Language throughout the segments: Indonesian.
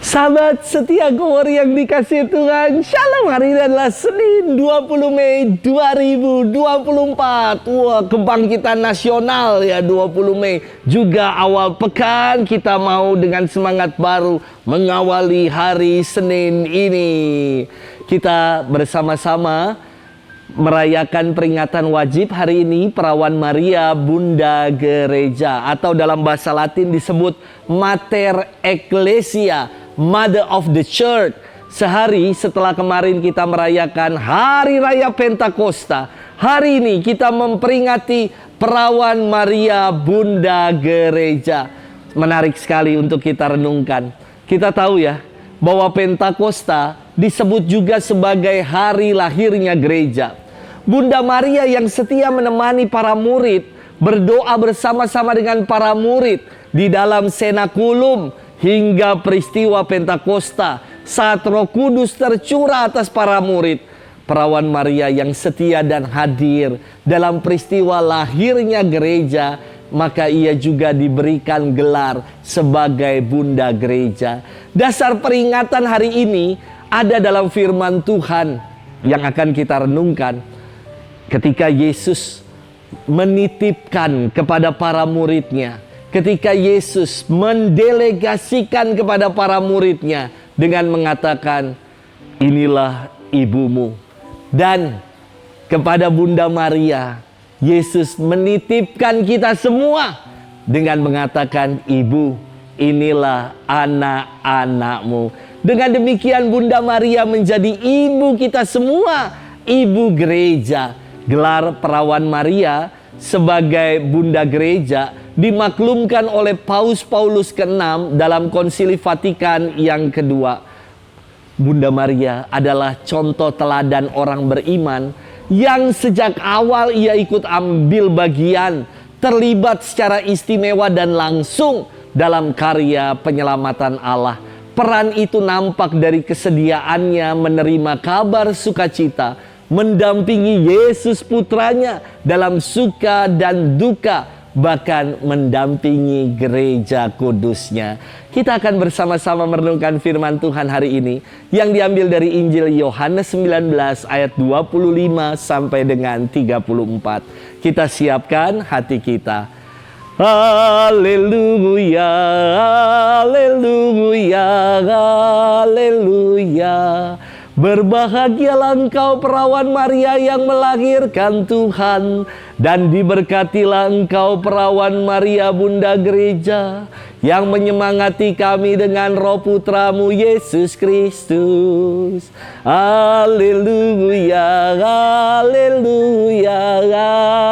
Sahabat setia Gowor yang dikasihi Tuhan, Shalom. Hari ini adalah Senin 20 Mei 2024. Wah, kebangkitan nasional ya, 20 Mei. Juga awal pekan, kita mau dengan semangat baru mengawali hari Senin ini. Kita bersama-sama merayakan peringatan wajib hari ini Perawan Maria Bunda Gereja, atau dalam bahasa Latin disebut Mater Ecclesia, Mother of the Church. Sehari setelah kemarin kita merayakan Hari Raya Pentakosta, hari ini kita memperingati Perawan Maria Bunda Gereja. Menarik sekali untuk kita renungkan. Kita tahu ya, bahwa Pentakosta disebut juga sebagai hari lahirnya gereja. Bunda Maria yang setia menemani para murid, berdoa bersama-sama dengan para murid di dalam senakulum hingga peristiwa Pentakosta saat Roh Kudus tercurah atas para murid. Perawan Maria yang setia dan hadir dalam peristiwa lahirnya gereja, maka ia juga diberikan gelar sebagai Bunda Gereja. Dasar peringatan hari ini ada dalam firman Tuhan yang akan kita renungkan. Ketika Yesus menitipkan kepada para muridnya, ketika Yesus mendelegasikan kepada para muridnya dengan mengatakan, inilah ibumu. Dan kepada Bunda Maria, Yesus menitipkan kita semua dengan mengatakan, ibu, inilah anak-anakmu. Dengan demikian Bunda Maria menjadi ibu kita semua, ibu gereja. Gelar Perawan Maria sebagai Bunda Gereja dimaklumkan oleh Paus Paulus ke-6 dalam Konsili Vatikan yang kedua. Bunda Maria adalah contoh teladan orang beriman yang sejak awal ia ikut ambil bagian, terlibat secara istimewa dan langsung dalam karya penyelamatan Allah. Peran itu nampak dari kesediaannya menerima kabar sukacita, mendampingi Yesus putranya dalam suka dan duka, bahkan mendampingi gereja kudusnya. Kita akan bersama-sama merenungkan firman Tuhan hari ini yang diambil dari Injil Yohanes 19 ayat 25 sampai dengan 34. Kita siapkan hati kita. Haleluya, haleluya, haleluya. Berbahagialah engkau Perawan Maria yang melahirkan Tuhan, dan diberkatilah engkau Perawan Maria Bunda Gereja yang menyemangati kami dengan Roh Putramu Yesus Kristus. Haleluya, haleluya,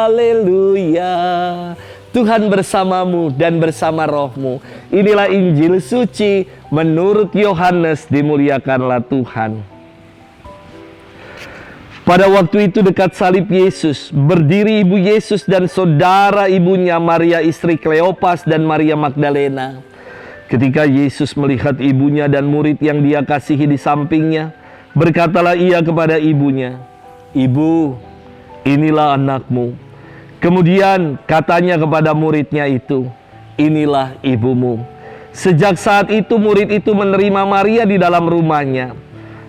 haleluya. Tuhan bersamamu dan bersama rohmu. Inilah Injil suci menurut Yohanes, dimuliakanlah Tuhan. Pada waktu itu dekat salib Yesus, berdiri ibu Yesus dan saudara ibunya Maria istri Kleopas dan Maria Magdalena. Ketika Yesus melihat ibunya dan murid yang dia kasihi di sampingnya, berkatalah ia kepada ibunya, "Ibu, inilah anakmu." Kemudian katanya kepada muridnya itu, "Inilah ibumu." Sejak saat itu murid itu menerima Maria di dalam rumahnya.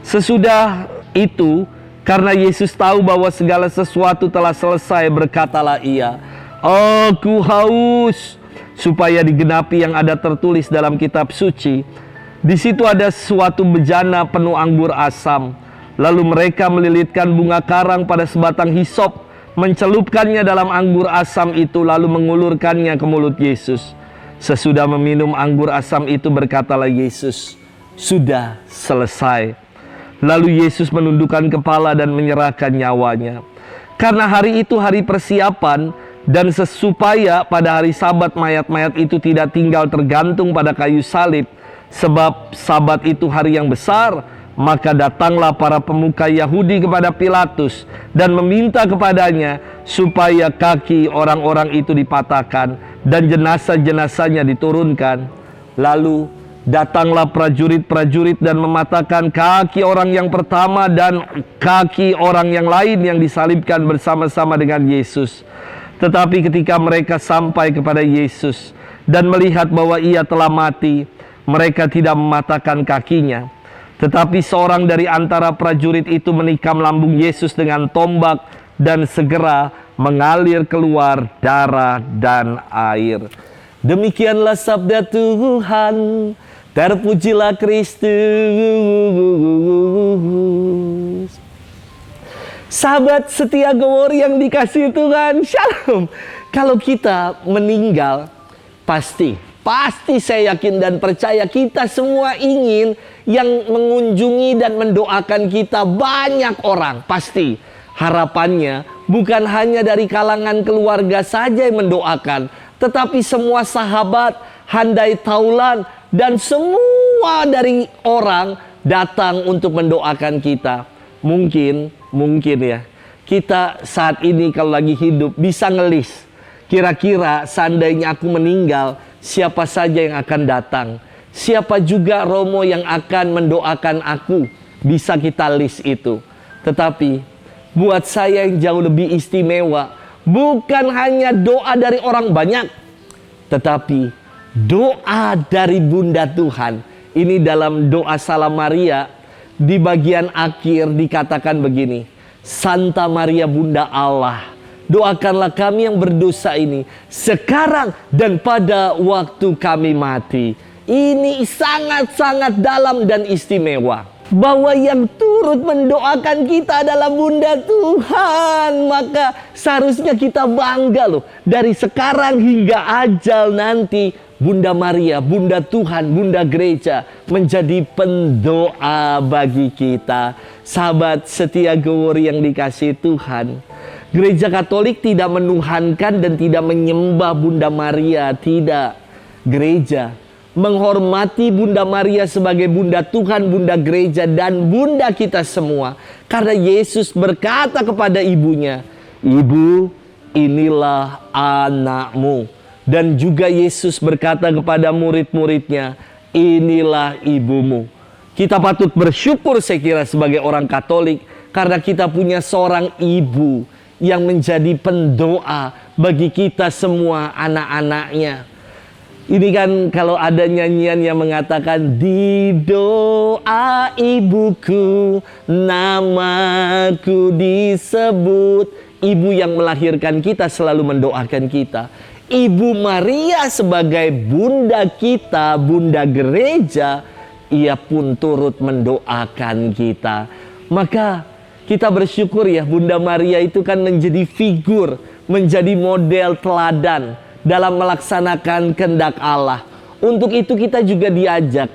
Sesudah itu, karena Yesus tahu bahwa segala sesuatu telah selesai, berkatalah ia, "Aku haus," supaya digenapi yang ada tertulis dalam kitab suci. Di situ ada suatu bejana penuh anggur asam. Lalu mereka melilitkan bunga karang pada sebatang hisop, mencelupkannya dalam anggur asam itu, lalu mengulurkannya ke mulut Yesus. Sesudah meminum anggur asam itu, berkatalah Yesus, "Sudah selesai." Lalu Yesus menundukkan kepala dan menyerahkan nyawanya. Karena hari itu hari persiapan, dan supaya pada hari Sabat mayat-mayat itu tidak tinggal tergantung pada kayu salib, sebab Sabat itu hari yang besar, maka datanglah para pemuka Yahudi kepada Pilatus dan meminta kepadanya supaya kaki orang-orang itu dipatahkan dan jenazah-jenazahnya diturunkan. Lalu datanglah prajurit-prajurit dan mematahkan kaki orang yang pertama dan kaki orang yang lain yang disalibkan bersama-sama dengan Yesus. Tetapi ketika mereka sampai kepada Yesus dan melihat bahwa ia telah mati, Mereka tidak mematahkan kakinya. Tetapi seorang dari antara prajurit itu menikam lambung Yesus dengan tombak, dan segera mengalir keluar darah dan air. Demikianlah sabda Tuhan. Terpujilah Kristus. Sahabat setia Glory yang dikasihi Tuhan, shalom. Kalau kita meninggal, pasti saya yakin dan percaya kita semua ingin yang mengunjungi dan mendoakan kita banyak orang. Pasti harapannya bukan hanya dari kalangan keluarga saja yang mendoakan, tetapi semua sahabat, handai taulan, dan semua dari orang datang untuk mendoakan kita. Mungkin ya, kita saat ini kalau lagi hidup bisa ngelis. Kira-kira seandainya aku meninggal, siapa saja yang akan datang? Siapa juga Romo yang akan mendoakan aku? Bisa kita list itu. Tetapi buat saya yang jauh lebih istimewa, bukan hanya doa dari orang banyak, tetapi doa dari Bunda Tuhan. Ini dalam doa Salam Maria, di bagian akhir dikatakan begini: Santa Maria Bunda Allah, doakanlah kami yang berdosa ini sekarang dan pada waktu kami mati. Ini sangat-sangat dalam dan istimewa, bahwa yang turut mendoakan kita adalah Bunda Tuhan. Maka seharusnya kita bangga loh. Dari sekarang hingga ajal nanti, Bunda Maria, Bunda Tuhan, Bunda Gereja menjadi pendoa bagi kita. Sahabat setia Glory yang dikasihi Tuhan, Gereja Katolik tidak menuhankan dan tidak menyembah Bunda Maria. Tidak. Gereja menghormati Bunda Maria sebagai Bunda Tuhan, Bunda Gereja, dan Bunda kita semua. Karena Yesus berkata kepada ibunya, "Ibu, inilah anakmu." Dan juga Yesus berkata kepada murid-muridnya, "Inilah ibumu." Kita patut bersyukur saya kira sebagai orang Katolik, karena kita punya seorang ibu yang menjadi pendoa bagi kita semua anak-anaknya. Ini kan kalau ada nyanyian yang mengatakan, "Di doa ibuku, namaku disebut." Ibu yang melahirkan kita selalu mendoakan kita. Ibu Maria sebagai Bunda kita, Bunda Gereja, ia pun turut mendoakan kita. Maka kita bersyukur ya, Bunda Maria itu kan menjadi figur, menjadi model teladan dalam melaksanakan kehendak Allah. Untuk itu kita juga diajak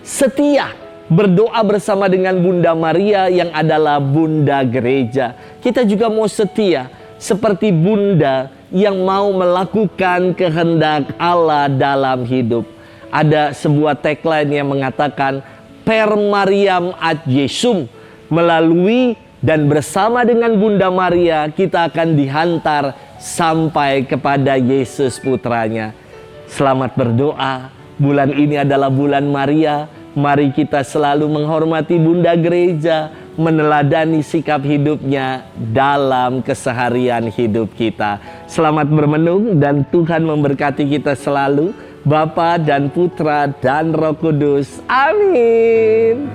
setia berdoa bersama dengan Bunda Maria yang adalah Bunda Gereja. Kita juga mau setia seperti Bunda yang mau melakukan kehendak Allah dalam hidup. Ada sebuah tagline yang mengatakan, "Per Mariam ad Jesum." Melalui dan bersama dengan Bunda Maria, kita akan dihantar sampai kepada Yesus putranya. Selamat berdoa. Bulan ini adalah bulan Maria. Mari kita selalu menghormati Bunda Gereja, meneladani sikap hidupnya dalam keseharian hidup kita. Selamat bermenung dan Tuhan memberkati kita selalu, Bapa dan Putra dan Roh Kudus. Amin.